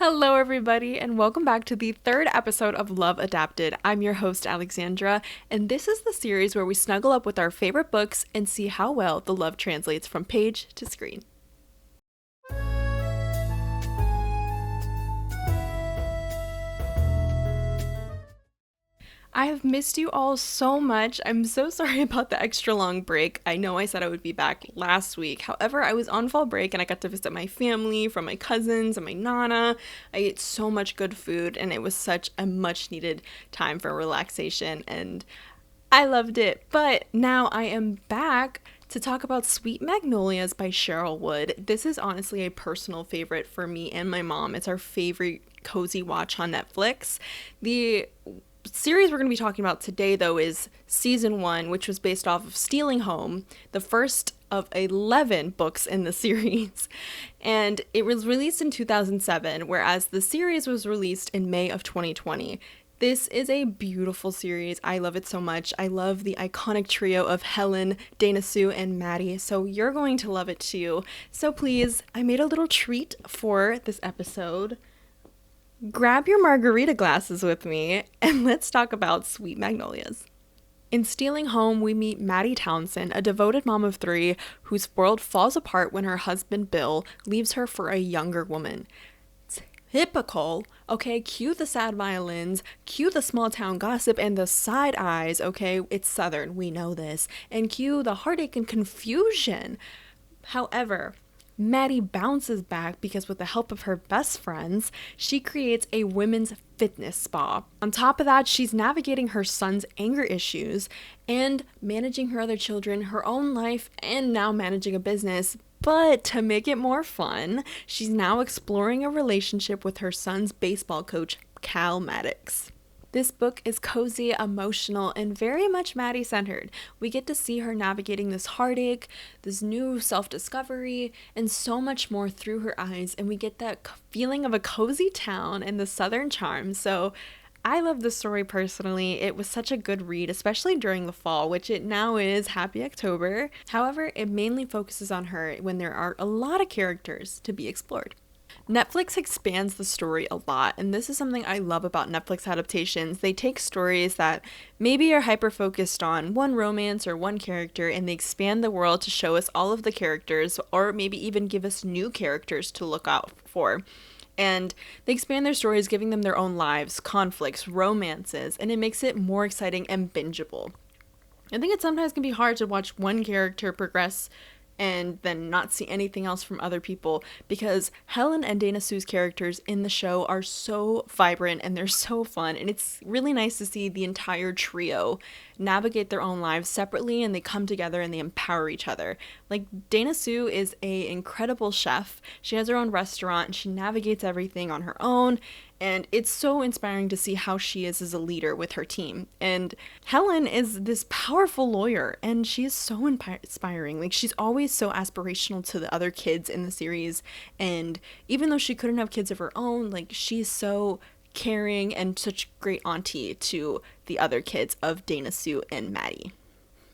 Hello, everybody, and welcome back to the third episode of Love Adapted. I'm your host, Alexandra, and this is the series where we snuggle up with our favorite books and see how well the love translates from page to screen. I have missed you all so much. I'm so sorry about the extra long break. I know I said I would be back last week. However, I was on fall break and I got to visit my family from my cousins and my nana. I ate so much good food and it was such a much needed time for relaxation and I loved it. But now I am back to talk about Sweet Magnolias by Sherryl Woods. This is honestly a personal favorite for me and my mom. It's our favorite cozy watch on Netflix. The series we're going to be talking about today, though, is season 1, which was based off of Stealing Home, the first of 11 books in the series. And it was released in 2007, whereas the series was released in May of 2020. This is a beautiful series. I love it so much. I love the iconic trio of Helen, Dana Sue, and Maddie, so you're going to love it too. So please, I made a little treat for this episode. Grab your margarita glasses with me, and let's talk about Sweet Magnolias. In Stealing Home, we meet Maddie Townsend, a devoted mom of 3 whose world falls apart when her husband Bill leaves her for a younger woman. Typical, okay? Cue the sad violins, cue the small town gossip and the side eyes, okay? It's Southern, we know this. And cue the heartache and confusion. However, Maddie bounces back because with the help of her best friends, she creates a women's fitness spa. On top of that, she's navigating her son's anger issues and managing her other children, her own life, and now managing a business. But to make it more fun, she's now exploring a relationship with her son's baseball coach, Cal Maddox. This book is cozy, emotional, and very much Maddie-centered. We get to see her navigating this heartache, this new self-discovery, and so much more through her eyes, and we get that feeling of a cozy town and the Southern charm. So I love the story personally. It was such a good read, especially during the fall, which it now is. Happy October. However, it mainly focuses on her when there are a lot of characters to be explored. Netflix expands the story a lot, and this is something I love about Netflix adaptations. They take stories that maybe are hyper-focused on one romance or one character, and they expand the world to show us all of the characters, or maybe even give us new characters to look out for. And they expand their stories, giving them their own lives, conflicts, romances, and it makes it more exciting and bingeable. I think it sometimes can be hard to watch one character progress and then not see anything else from other people because Helen and Dana Sue's characters in the show are so vibrant and they're so fun, and it's really nice to see the entire trio navigate their own lives separately and they come together and they empower each other. Like, Dana Sue is an incredible chef. She has her own restaurant and she navigates everything on her own, and it's so inspiring to see how she is as a leader with her team. And Helen is this powerful lawyer, and she is so inspiring. Like, she's always so aspirational to the other kids in the series. And even though she couldn't have kids of her own, like, she's so caring and such great auntie to the other kids of Dana Sue and Maddie.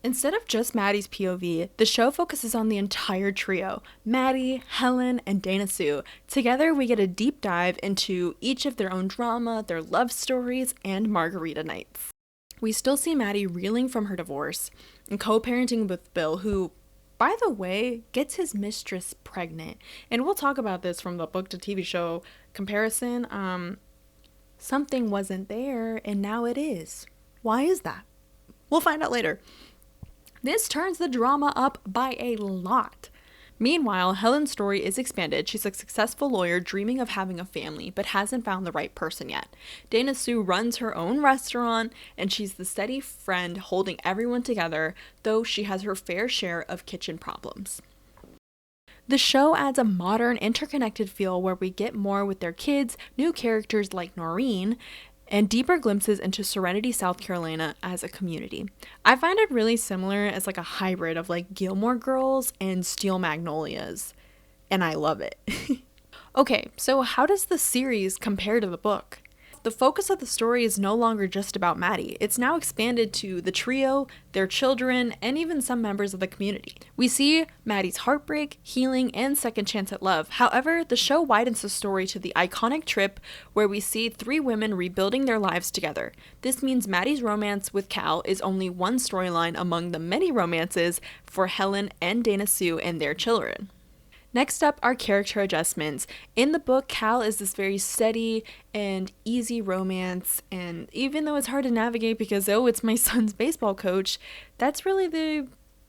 Instead of just Maddie's POV, the show focuses on the entire trio, Maddie, Helen, and Dana Sue. Together, we get a deep dive into each of their own drama, their love stories, and margarita nights. We still see Maddie reeling from her divorce and co-parenting with Bill, who, by the way, gets his mistress pregnant. And we'll talk about this from the book to TV show comparison. Something wasn't there, and now it is. Why is that? We'll find out later. This turns the drama up by a lot. Meanwhile, Helen's story is expanded. She's a successful lawyer dreaming of having a family, but hasn't found the right person yet. Dana Sue runs her own restaurant, and she's the steady friend holding everyone together, though she has her fair share of kitchen problems. The show adds a modern, interconnected feel where we get more with their kids, new characters like Noreen, and deeper glimpses into Serenity, South Carolina as a community. I find it really similar as like a hybrid of like Gilmore Girls and Steel Magnolias, and I love it. Okay, so how does the series compare to the book? off, the focus of the story is no longer just about Maddie. It's now expanded to the trio, their children, and even some members of the community. We see Maddie's heartbreak, healing, and second chance at love. However, the show widens the story to the iconic trip where we see 3 women rebuilding their lives together. This means Maddie's romance with Cal is only one storyline among the many romances for Helen and Dana Sue and their children. Next up are character adjustments. In the book, Cal is this very steady and easy romance, and even though it's hard to navigate because, oh, it's my son's baseball coach, that's really the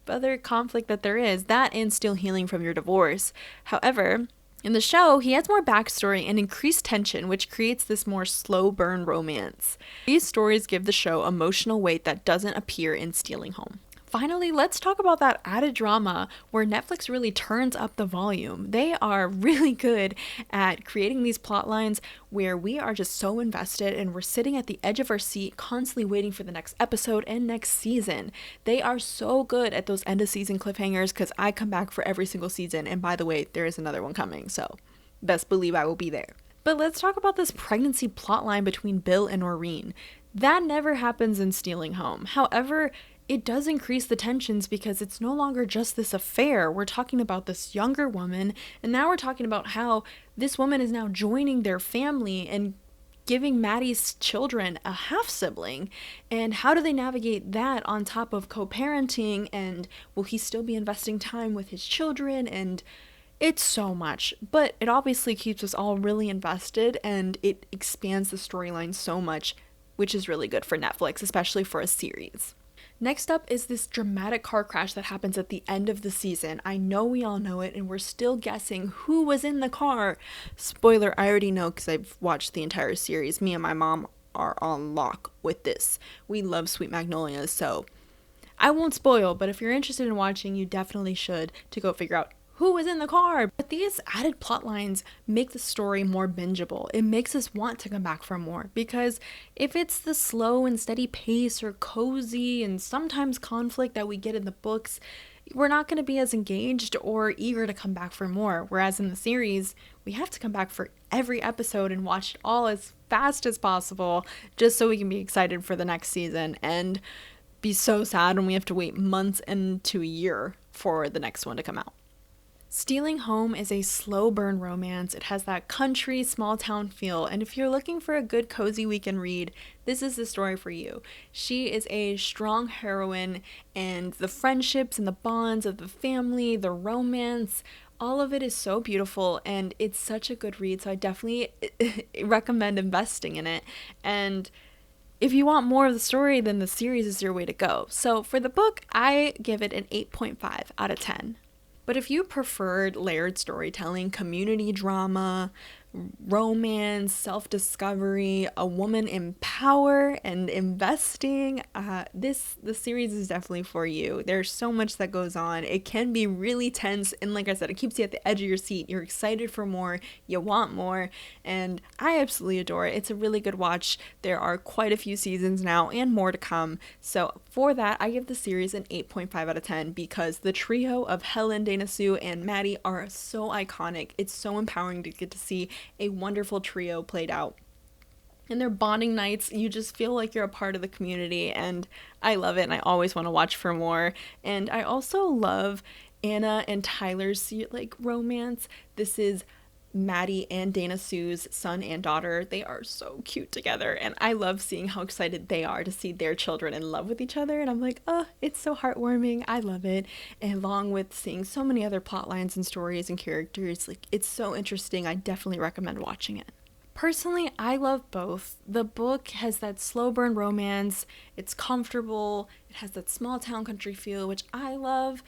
other conflict that there is, that and still healing from your divorce. However, in the show, he has more backstory and increased tension, which creates this more slow burn romance. These stories give the show emotional weight that doesn't appear in Stealing Home. Finally, let's talk about that added drama where Netflix really turns up the volume. They are really good at creating these plot lines where we are just so invested and we're sitting at the edge of our seat constantly waiting for the next episode and next season. They are so good at those end of season cliffhangers because I come back for every single season, and by the way, there is another one coming, so best believe I will be there. But let's talk about this pregnancy plotline between Bill and Noreen. That never happens in Stealing Home. However, it does increase the tensions because it's no longer just this affair. We're talking about this younger woman, and now we're talking about how this woman is now joining their family and giving Maddie's children a half-sibling. And how do they navigate that on top of co-parenting, and will he still be investing time with his children? And it's so much, but it obviously keeps us all really invested, and it expands the storyline so much, which is really good for Netflix, especially for a series. Next up is this dramatic car crash that happens at the end of the season. I know we all know it, and we're still guessing who was in the car. Spoiler, I already know because I've watched the entire series. Me and my mom are on lock with this. We love Sweet Magnolias, so I won't spoil, but if you're interested in watching, you definitely should to go figure out who was in the car. But these added plot lines make the story more bingeable. It makes us want to come back for more, because if it's the slow and steady pace or cozy and sometimes conflict that we get in the books, we're not going to be as engaged or eager to come back for more. Whereas in the series, we have to come back for every episode and watch it all as fast as possible just so we can be excited for the next season and be so sad when we have to wait months into a year for the next one to come out. Stealing Home is a slow burn romance. It has that country, small town feel, and if you're looking for a good cozy weekend read, this is the story for you. She is a strong heroine, and the friendships and the bonds of the family, the romance, all of it is so beautiful, and it's such a good read, so I definitely recommend investing in it. And if you want more of the story, then the series is your way to go. So for the book, I give it an 8.5 out of 10. But if you preferred layered storytelling, community drama, romance, self-discovery, a woman in power, and investing, the series is definitely for you. There's so much that goes on. It can be really tense, and like I said, it keeps you at the edge of your seat. You're excited for more, you want more, and I absolutely adore it. It's a really good watch. There are quite a few seasons now and more to come. So for that, I give the series an 8.5 out of 10 because the trio of Helen, Dana Sue, and Maddie are so iconic. It's so empowering to get to see a wonderful trio played out. And their bonding nights, you just feel like you're a part of the community, and I love it, and I always want to watch for more. And I also love Anna and Tyler's romance. This is Maddie and Dana Sue's son and daughter. They are so cute together, and I love seeing how excited they are to see their children in love with each other, and I'm like, oh, it's so heartwarming. I love it. And along with seeing so many other plot lines and stories and characters, it's so interesting. I definitely recommend watching it. Personally, I love both. The book has that slow burn romance. It's comfortable. It has that small town country feel, which I love.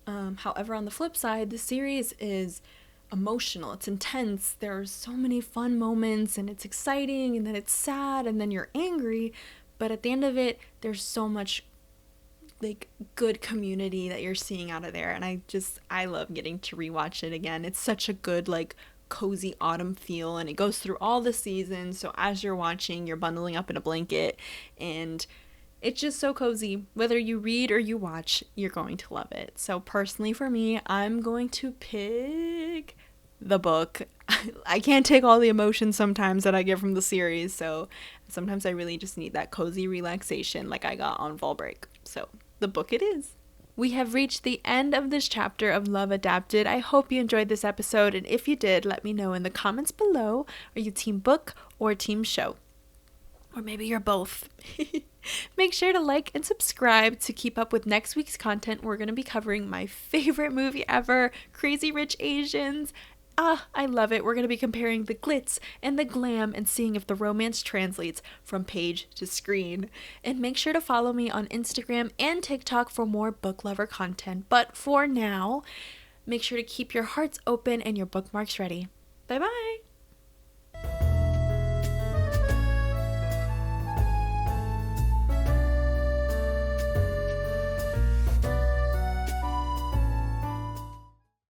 However, on the flip side, the series is emotional. It's intense. There are so many fun moments, and it's exciting, and then it's sad, and then you're angry. But at the end of it, there's so much good community that you're seeing out of there, and I love getting to rewatch it again. It's such a good cozy autumn feel, and it goes through all the seasons, so as you're watching, you're bundling up in a blanket, and it's just so cozy. Whether you read or you watch, you're going to love it. So personally for me, I'm going to pick the book. I can't take all the emotions sometimes that I get from the series, so sometimes I really just need that cozy relaxation like I got on fall break. So, the book it is. We have reached the end of this chapter of Love Adapted. I hope you enjoyed this episode, and if you did, let me know in the comments below. Are you team book or team show? Or maybe you're both. Make sure to like and subscribe to keep up with next week's content. We're going to be covering my favorite movie ever, Crazy Rich Asians. I love it. We're going to be comparing the glitz and the glam and seeing if the romance translates from page to screen. And make sure to follow me on Instagram and TikTok for more book lover content. But for now, make sure to keep your hearts open and your bookmarks ready. Bye-bye.